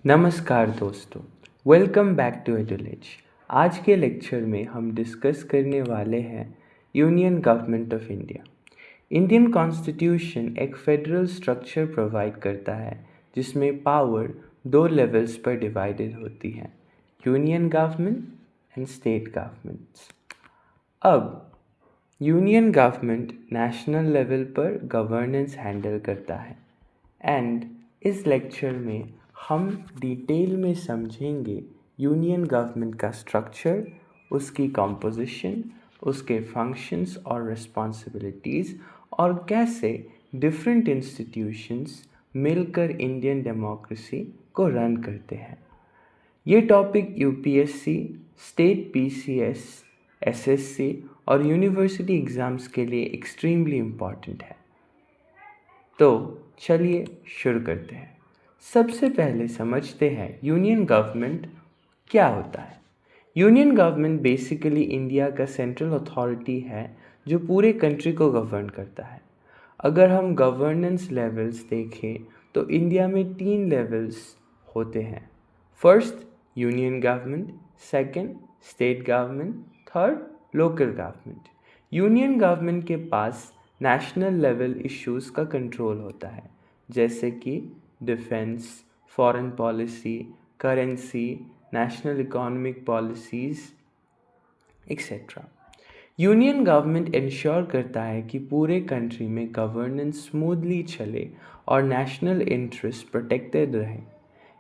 नमस्कार दोस्तों, welcome back to एडुलेज। आज के लेक्चर में हम डिस्कस करने वाले हैं union government of India. Indian constitution एक फेडरल स्ट्रक्चर प्रोवाइड करता है जिसमें पावर दो लेवल्स पर डिवाइडेड होती है, union government and state governments. अब यूनियन गवर्नमेंट नेशनल लेवल पर गवर्नेंस हैंडल करता है एंड इस लेक्चर में हम डिटेल में समझेंगे यूनियन गवर्नमेंट का स्ट्रक्चर, उसकी कंपोजिशन, उसके फंक्शंस और रिस्पॉन्सिबिलिटीज़ और कैसे डिफरेंट इंस्टीट्यूशंस मिलकर इंडियन डेमोक्रेसी को रन करते हैं। ये topic UPSC, state PCS, SSC और यूनिवर्सिटी एग्ज़ाम्स के लिए एक्सट्रीमली इम्पॉर्टेंट है। तो चलिए शुरू करते हैं। सबसे पहले समझते हैं यूनियन गवर्नमेंट क्या होता है। यूनियन गवर्नमेंट बेसिकली इंडिया का सेंट्रल अथॉरिटी है जो पूरे कंट्री को गवर्न करता है। अगर हम गवर्नेंस लेवल्स देखें तो इंडिया में 3 लेवल्स होते हैं। First union government, second state government, third local government. Union government के पास नेशनल लेवल इश्यूज़ का कंट्रोल होता है, जैसे कि defence, foreign policy, currency, national economic policies etcetera. Union government ensure करता है कि पूरे कंट्री में गवर्नेंस स्मूथली चले और नेशनल इंटरेस्ट प्रोटेक्टेड रहे।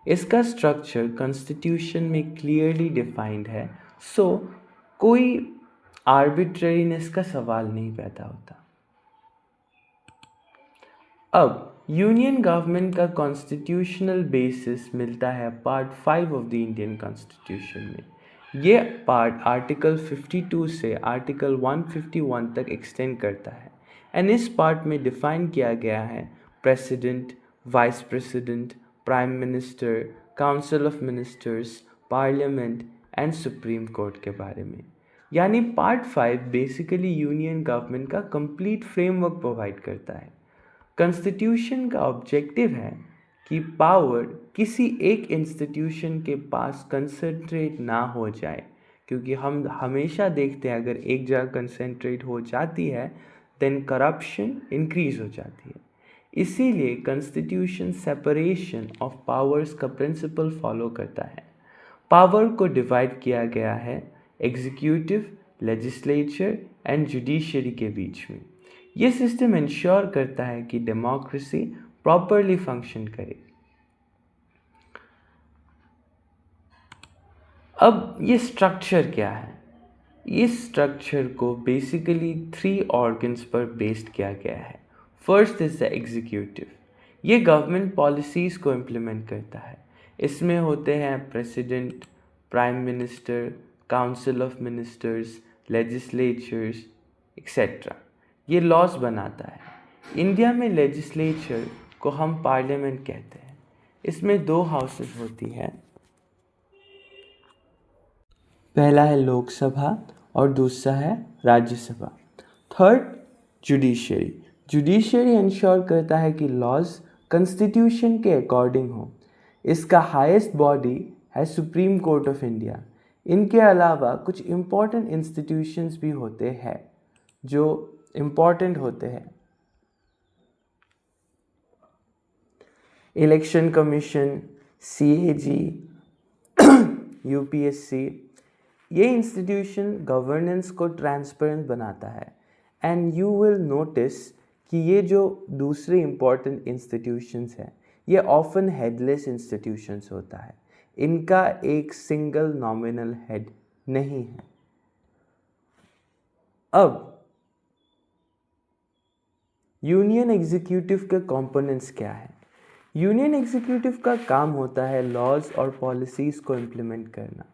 इसका स्ट्रक्चर कॉन्स्टिट्यूशन में क्लियरली डिफाइंड है, सो कोई आर्बिट्रेरीनेस का सवाल नहीं पैदा होता। अब यूनियन गवर्नमेंट का कॉन्स्टिट्यूशनल बेसिस मिलता है part 5 of the Indian constitution में। ये पार्ट आर्टिकल 52 से आर्टिकल 151 तक एक्सटेंड करता है एंड इस पार्ट में डिफाइन किया गया है president, vice president, prime minister, council of ministers, parliament and supreme court के बारे में। यानी पार्ट 5 बेसिकली यूनियन गवर्नमेंट का कंप्लीट फ्रेमवर्क प्रोवाइड करता है। कॉन्स्टिट्यूशन का ऑब्जेक्टिव है कि पावर किसी एक इंस्टीट्यूशन के पास कंसंट्रेट ना हो जाए, क्योंकि हम हमेशा देखते हैं अगर एक जगह कंसंट्रेट हो जाती है देन करप्शन इंक्रीज हो जाती है। इसीलिए कॉन्स्टिट्यूशन सेपरेशन ऑफ पावर्स का प्रिंसिपल फॉलो करता है। पावर को डिवाइड किया गया है एग्जीक्यूटिव, लेजिस्लेचर एंड जुडिशरी के बीच में। ये सिस्टम इंश्योर करता है कि डेमोक्रेसी प्रॉपरली फंक्शन करे। अब ये स्ट्रक्चर क्या है? इस स्ट्रक्चर को बेसिकली 3 ऑर्गन्स पर बेस्ड किया गया है। First is the executive. ये गवर्नमेंट पॉलिसीज़ को इम्प्लीमेंट करता है। इसमें होते हैं president, prime minister, council of ministers, legislatures etcetera. ये लॉज बनाता है। इंडिया में लेजिस्लेचर को हम पार्लियामेंट कहते हैं। इसमें 2 हाउसेस होती हैं, पहला है लोकसभा और दूसरा है Rajya Sabha. Third judiciary. Judiciary ensure करता है कि लॉज कॉन्स्टिट्यूशन के अकॉर्डिंग हो। इसका हाईएस्ट बॉडी है सुप्रीम कोर्ट ऑफ इंडिया। इनके अलावा कुछ इम्पोर्टेंट इंस्टीट्यूशंस भी होते हैं जो इम्पॉर्टेंट होते हैं। Election commission, CAG, UPSC. ये इंस्टीट्यूशन गवर्नेंस को ट्रांसपेरेंट बनाता है एंड यू विल नोटिस कि ये जो दूसरे इम्पॉर्टेंट इंस्टीट्यूशंस हैं ये ऑफन हेडलेस इंस्टीट्यूशंस होता है। इनका एक सिंगल नॉमिनल हेड नहीं है। अब यूनियन एग्जीक्यूटिव के कंपोनेंट्स क्या है? यूनियन एग्जीक्यूटिव का काम होता है लॉज और पॉलिसीज़ को इम्प्लीमेंट करना।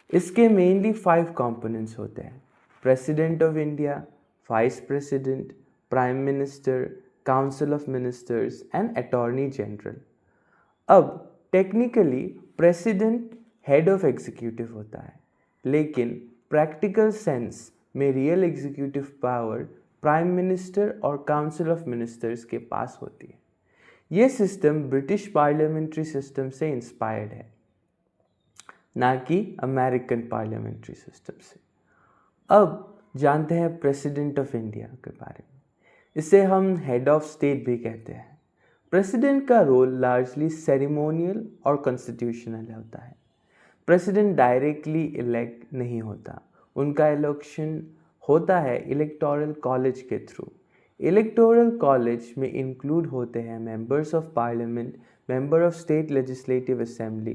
इसके मेनली 5 कंपोनेंट्स होते हैं, president of India, vice president, prime minister, council of ministers and attorney general. अब technically president head of executive होता है, लेकिन प्रैक्टिकल सेंस में real executive power prime minister और काउंसिल ऑफ मिनिस्टर्स के पास होती है। ये सिस्टम ब्रिटिश पार्लियामेंट्री सिस्टम से इंस्पायर्ड है, ना कि अमेरिकन पार्लियामेंट्री सिस्टम से। अब जानते हैं प्रेसिडेंट ऑफ इंडिया के बारे में। इसे हम हेड ऑफ स्टेट भी कहते हैं। प्रेसिडेंट का रोल लार्जली सेरेमोनियल और कॉन्स्टिट्यूशनल होता है। प्रेसिडेंट डायरेक्टली इलेक्ट नहीं होता, उनका इलेक्शन होता है इलेक्टोरल कॉलेज के थ्रू। इलेक्टोरल कॉलेज में इंक्लूड होते हैं members of parliament, member of state legislative assembly.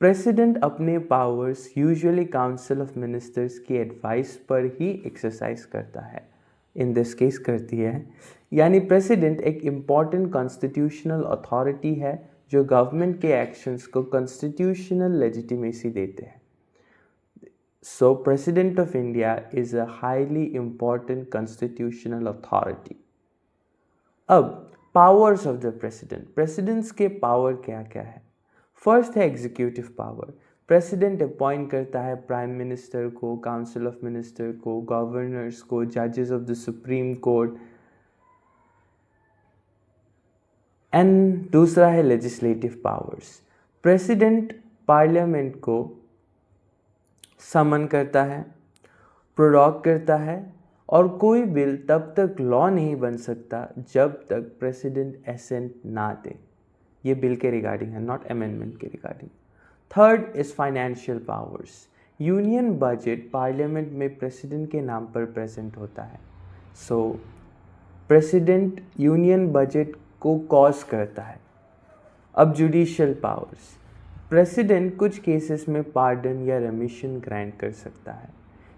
President अपने powers usually council of ministers की एडवाइस पर ही एक्सरसाइज करता है, इन दिस केस करती है। यानी प्रेसिडेंट एक इम्पॉर्टेंट कॉन्स्टिट्यूशनल अथॉरिटी है जो गवर्नमेंट के एक्शंस को कॉन्स्टिट्यूशनल लेजिटिमेसी देते हैं। So president of India is a highly important constitutional authority. अब powers of the president, presidents के पावर क्या क्या है। फर्स्ट है एग्जीक्यूटिव पावर। प्रेसिडेंट अपॉइंट करता है प्राइम मिनिस्टर को, काउंसिल ऑफ मिनिस्टर को, गवर्नर्स को, जजेस of the supreme court. And दूसरा है लेजिस्लेटिव पावर्स। प्रेसिडेंट पार्लियामेंट को समन करता है, प्रोरोग करता है, और कोई बिल तब तक लॉ नहीं बन सकता जब तक प्रेसिडेंट एसेंट ना दे। ये बिल के रिगार्डिंग है, नॉट अमेंडमेंट के regarding. Third is financial powers. Union budget parliament में प्रेसिडेंट के नाम पर प्रेजेंट होता है। सो प्रेसिडेंट यूनियन बजट को कॉज करता है। अब जुडिशियल पावर्स, प्रेसिडेंट कुछ केसेस में पार्डन या रेमिशन ग्रांट कर सकता है।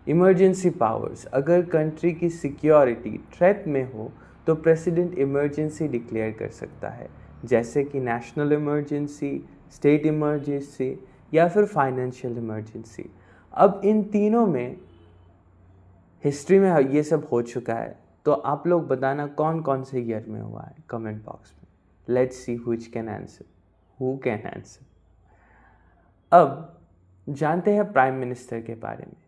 इमरजेंसी पावर्स, अगर कंट्री की सिक्योरिटी थ्रेट में हो तो प्रेसिडेंट इमरजेंसी डिक्लेयर कर सकता है, जैसे कि नेशनल इमरजेंसी, स्टेट इमरजेंसी या फिर फाइनेंशियल इमरजेंसी। अब इन तीनों में हिस्ट्री में ये सब हो चुका है, तो आप लोग बताना कौन कौन से ईयर में हुआ है कमेंट बॉक्स में। Let's see which can answer, who can answer. अब जानते हैं प्राइम मिनिस्टर के बारे में,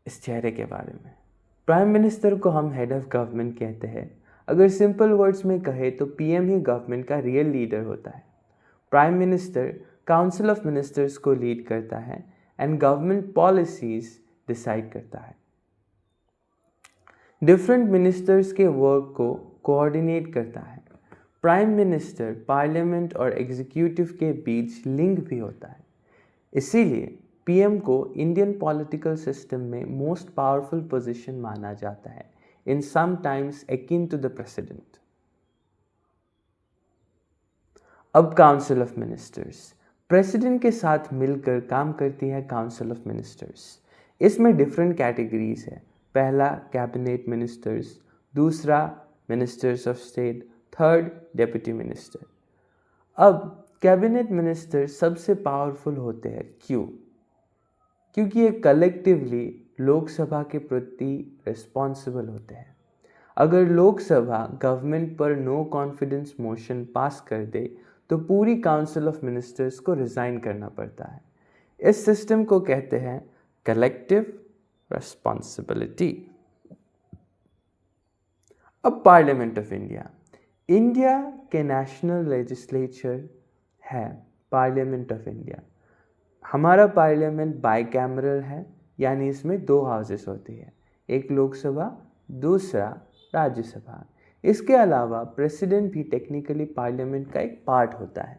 इस चेहरे के बारे में। प्राइम मिनिस्टर को हम हेड ऑफ गवर्नमेंट कहते हैं। अगर सिंपल वर्ड्स में कहे तो पीएम ही गवर्नमेंट का रियल लीडर होता है। Prime minister council of ministers को लीड करता है एंड गवर्नमेंट पॉलिसीज डिसाइड करता है। डिफरेंट मिनिस्टर्स के वर्क को कोऑर्डिनेट करता है। प्राइम मिनिस्टर पार्लियामेंट और एग्जीक्यूटिव के बीच लिंक भी होता है। इसीलिए पीएम को इंडियन पॉलिटिकल सिस्टम में मोस्ट पावरफुल पोजीशन माना जाता है, in some times akin to the president. अब काउंसिल ऑफ मिनिस्टर्स, प्रेसिडेंट के साथ मिलकर काम करती है काउंसिल ऑफ मिनिस्टर्स। इसमें डिफरेंट कैटेगरीज है। पहला कैबिनेट मिनिस्टर्स, दूसरा ministers of state, third deputy minister. अब कैबिनेट मिनिस्टर सबसे पावरफुल होते हैं, क्यों? क्योंकि ये कलेक्टिवली लोकसभा के प्रति रिस्पॉन्सिबल होते हैं। अगर लोकसभा गवर्नमेंट पर नो कॉन्फिडेंस मोशन पास कर दे तो पूरी काउंसिल ऑफ मिनिस्टर्स को रिजाइन करना पड़ता है। इस सिस्टम को कहते हैं कलेक्टिव रिस्पॉन्सिबिलिटी। अब पार्लियामेंट ऑफ इंडिया, इंडिया के नेशनल लेजिस्लेचर है पार्लियामेंट ऑफ इंडिया। हमारा पार्लियामेंट बाइकैमरल है, यानी इसमें दो हाउसेस होती है, एक लोकसभा, दूसरा राज्यसभा। इसके अलावा प्रेसिडेंट भी टेक्निकली पार्लियामेंट का एक पार्ट होता है।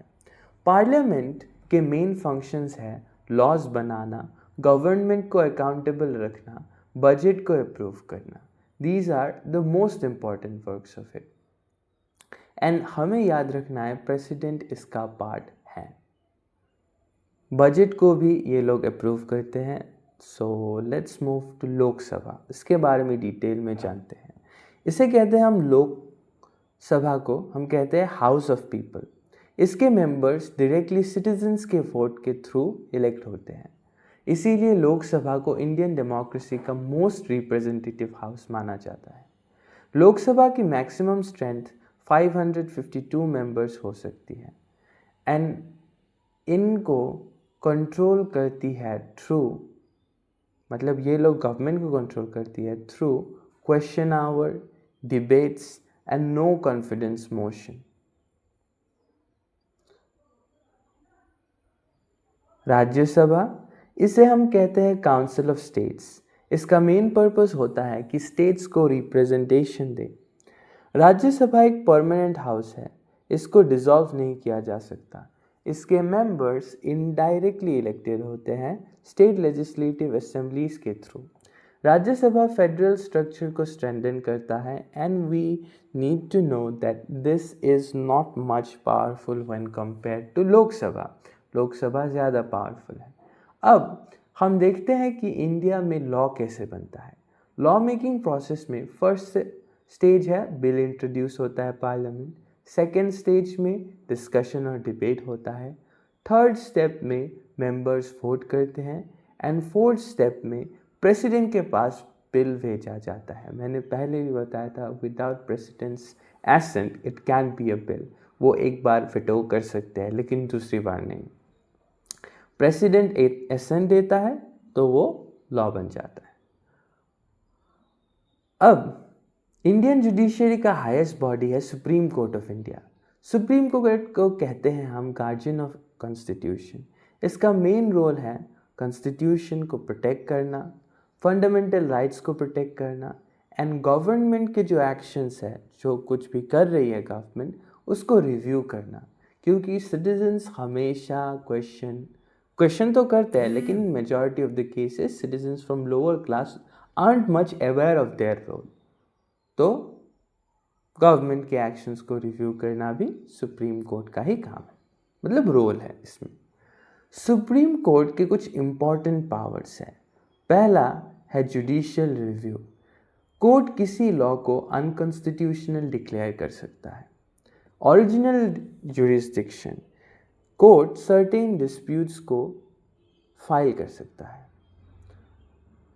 पार्लियामेंट के मेन फंक्शंस है लॉज बनाना, गवर्नमेंट को अकाउंटेबल रखना, बजट को अप्रूव करना। These are the most important works of it. And हमें याद रखना है प्रेसिडेंट इसका पार्ट है। बजट को भी ये लोग अप्रूव करते हैं। So let's move to Lok Sabha, इसके बारे में डिटेल में जानते हैं। इसे कहते हैं हम लोकसभा को हम कहते हैं हाउस ऑफ पीपल। इसके मेंबर्स डायरेक्टली सिटीजन्स के वोट के थ्रू इलेक्ट होते हैं। इसीलिए लोकसभा को इंडियन डेमोक्रेसी का मोस्ट रिप्रेजेंटेटिव हाउस माना जाता है। लोकसभा की मैक्सिमम स्ट्रेंथ 552 मेंबर्स हो सकती है एंड इनको कंट्रोल करती है थ्रू, मतलब ये लोग गवर्नमेंट को कंट्रोल करती है through question hour, debates and no confidence motion. Rajya Sabha, इसे हम कहते हैं काउंसिल ऑफ स्टेट्स। इसका मेन पर्पस होता है कि स्टेट्स को रिप्रेजेंटेशन दे। राज्यसभा एक परमानेंट हाउस है, इसको डिसॉल्व नहीं किया जा सकता। इसके मेंबर्स इनडायरेक्टली इलेक्टेड होते हैं स्टेट लेजिस्लेटिव असेंबलीज के थ्रू। राज्यसभा फेडरल स्ट्रक्चर को स्ट्रेंथन करता है and we need to know that this is not much powerful when compare to Lok Sabha. Lok Sabha ज़्यादा पावरफुल है। अब हम देखते हैं कि इंडिया में लॉ कैसे बनता है। लॉ मेकिंग प्रोसेस में फर्स्ट स्टेज है बिल इंट्रोड्यूस होता है पार्लियामेंट, सेकेंड स्टेज में डिस्कशन और डिबेट होता है, थर्ड स्टेप में मेंबर्स वोट करते हैं एंड फोर्थ स्टेप में प्रेसिडेंट के पास बिल भेजा जाता है। मैंने पहले भी बताया था without president's assent it can be a bill. वो एक बार फिटो कर सकते हैं लेकिन दूसरी बार नहीं। प्रेसिडेंट एक एसेंट देता है तो वो लॉ बन जाता है। अब इंडियन जुडिशरी का हाईएस्ट बॉडी है supreme court of India. Supreme court को कहते हैं हम गार्जियन ऑफ कॉन्स्टिट्यूशन। इसका मेन रोल है कॉन्स्टिट्यूशन को प्रोटेक्ट करना, फंडामेंटल राइट्स को प्रोटेक्ट करना एंड गवर्नमेंट के जो एक्शंस है, जो कुछ भी कर रही है गवर्नमेंट, उसको रिव्यू करना। क्योंकि सिटीजन्स हमेशा क्वेश्चन तो करते हैं लेकिन majority of the cases citizens from lower class aren't much aware of their role। तो गवर्नमेंट के एक्शंस को रिव्यू करना भी सुप्रीम कोर्ट का ही काम है, मतलब रोल है इसमें। सुप्रीम कोर्ट के कुछ इम्पॉर्टेंट पावर्स हैं। पहला है जुडिशियल रिव्यू। कोर्ट किसी लॉ को अनकॉन्स्टिट्यूशनल डिक्लेयर कर सकता है। Original jurisdiction, court certain disputes को फाइल कर सकता है।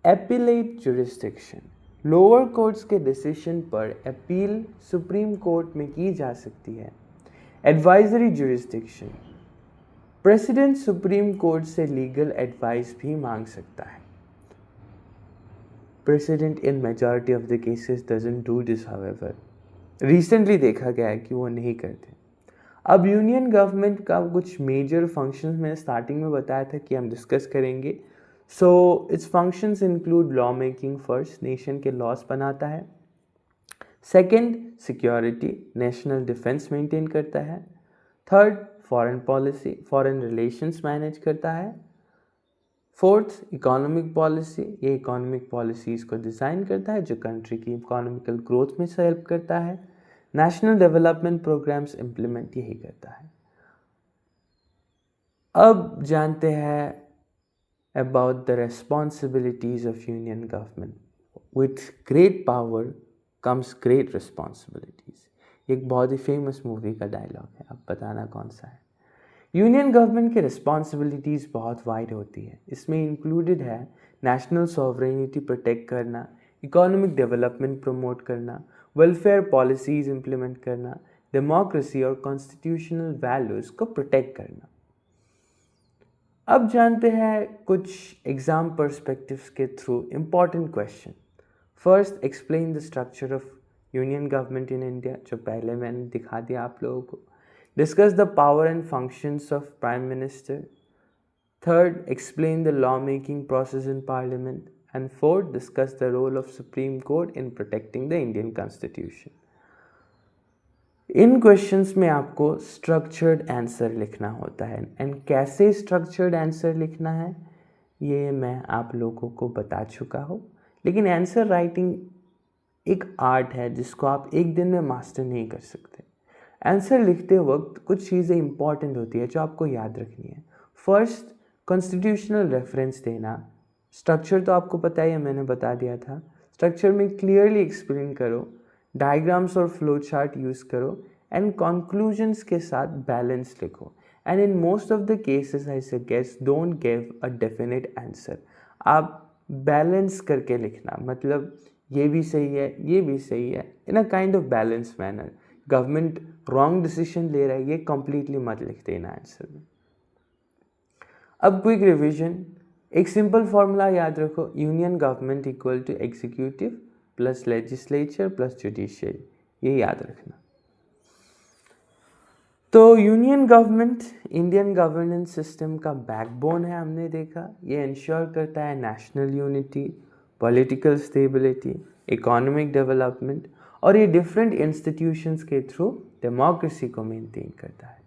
एपीलेट जुरिस्डिक्शन, लोअर कोर्ट्स के डिसीजन पर अपील सुप्रीम कोर्ट में की जा सकती है। Advisory jurisdiction, president supreme court से लीगल एडवाइस भी मांग सकता है। President in majority of the cases doesn't do this however. Recently देखा गया है कि वो नहीं करते। अब यूनियन गवर्नमेंट का कुछ मेजर फंक्शंस मैंने स्टार्टिंग में बताया था कि हम डिस्कस करेंगे। So it's functions include law making, first nation के लॉस बनाता है। Second security, national defence maintain करता है। Third foreign policy, foreign relations manage करता है। फोर्थ इकोनॉमिक पॉलिसी, ये इकोनॉमिक पॉलिसीज़ को डिज़ाइन करता है जो कंट्री की इकोनॉमिकल ग्रोथ में से हेल्प करता है। नेशनल डेवलपमेंट प्रोग्राम्स इम्प्लीमेंट यही करता है। अब जानते हैं about the responsibilities of union government. With great power comes great responsibilities. एक बहुत ही फेमस मूवी का डायलॉग है, अब बताना कौन सा है। यूनियन गवर्नमेंट के रिस्पॉन्सिबिलिटीज़ बहुत वाइड होती है। इसमें इंक्लूडेड है नेशनल सॉवरेनिटी प्रोटेक्ट करना, इकोनॉमिक डेवलपमेंट प्रमोट करना, वेलफेयर पॉलिसीज़ इम्प्लीमेंट करना, डेमोक्रेसी और कॉन्स्टिट्यूशनल वैल्यूज़ को प्रोटेक्ट करना। अब जानते हैं कुछ एग्जाम पर्सपेक्टिव्स के through important question. First, explain the structure of union government in India, जो पहले मैंने दिखा दिया आप लोगों को। Discuss the power and functions of prime minister. Third, explain the law making process in parliament and fourth, discuss the role of supreme court in protecting the Indian constitution. इन questions में आपको स्ट्रक्चर्ड आंसर लिखना होता है and कैसे structured answer लिखना है ये मैं आप लोगों को बता चुका हूँ। लेकिन आंसर राइटिंग एक आर्ट है जिसको आप एक दिन में मास्टर नहीं कर सकते। आंसर लिखते वक्त कुछ चीज़ें इंपॉर्टेंट होती है जो आपको याद रखनी है। फर्स्ट, कॉन्स्टिट्यूशनल रेफरेंस देना। स्ट्रक्चर तो आपको पता ही है, मैंने बता दिया था। स्ट्रक्चर में क्लियरली एक्सप्लेन करो, डायग्राम्स और फ्लो चार्ट यूज़ करो एंड कंक्लूजन्स के साथ बैलेंस लिखो। And in most of the cases I suggest don't give a definite answer. आप बैलेंस करके लिखना, मतलब ये भी सही है, ये भी सही है, in a kind of balance manner. Government wrong decision ले रहा है ये कंप्लीटली मत लिख देना आंसर में। अब क्विक रिविजन, एक सिंपल फॉर्मूला याद रखो, union government equal to executive plus legislature plus judiciary. ये याद रखना। तो union government Indian governance system का बैकबोन है, हमने देखा। ये इंश्योर करता है national unity, political stability, economic development, और ये डिफरेंट इंस्टीट्यूशंस के थ्रू डेमोक्रेसी को मेंटेन करता है।